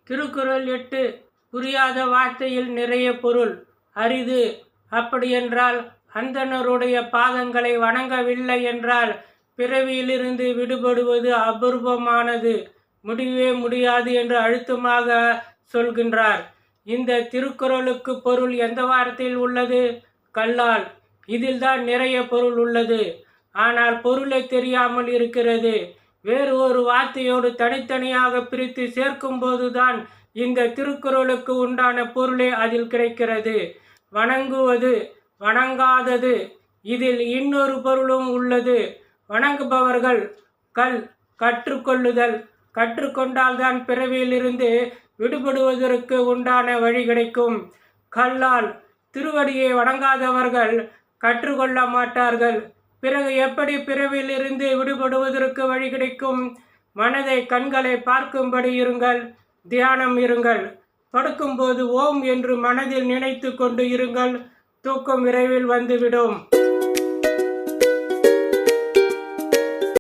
திருக்குறள் 8. புரியாத வார்த்தையில் நிறைய பொருள் அரிது. அப்படியென்றால் அந்தணருடைய பாதங்களை வணங்கவில்லை என்றால் பிறவியிலிருந்து விடுபடுவது அபூர்வமானது, முடியவே முடியாது என்று அழுத்தமாக சொல்கின்றார். இந்த திருக்குறளுக்கு பொருள் எந்த வார்த்தையில் உள்ளது? கல்லால். இதில்தான் நிறைய பொருள் உள்ளது. ஆனால் பொருளை தெரியாமல் இருக்கிறது. வேறு ஒரு வார்த்தையோடு தனித்தனியாக பிரித்து சேர்க்கும் போதுதான் இந்த திருக்குறளுக்கு உண்டான பொருளே அதில் கிடைக்கிறது. வணங்குவது, வணங்காதது. இதில் இன்னொரு பொருளும் உள்ளது. வணங்குபவர்கள் கற்றுக்கொள்ளுதல். கற்றுக்கொண்டால்தான் பிறவியிலிருந்து விடுபடுவதற்கு உண்டான வழி கிடைக்கும். கல்லால் திருவடியை வணங்காதவர்கள் கற்றுக்கொள்ள மாட்டார்கள். பிறகு எப்படி பிறவியிலிருந்து விடுபடுவதற்கு வழி கிடைக்கும்? மனதை, கண்களை பார்க்கும்படி இருங்கள், தியானம் இருங்கள். படுக்கும்போது ஓம் என்று மனதில் நினைத்து கொண்டு இருங்கள். தூக்கம் விரைவில் வந்துவிடும்.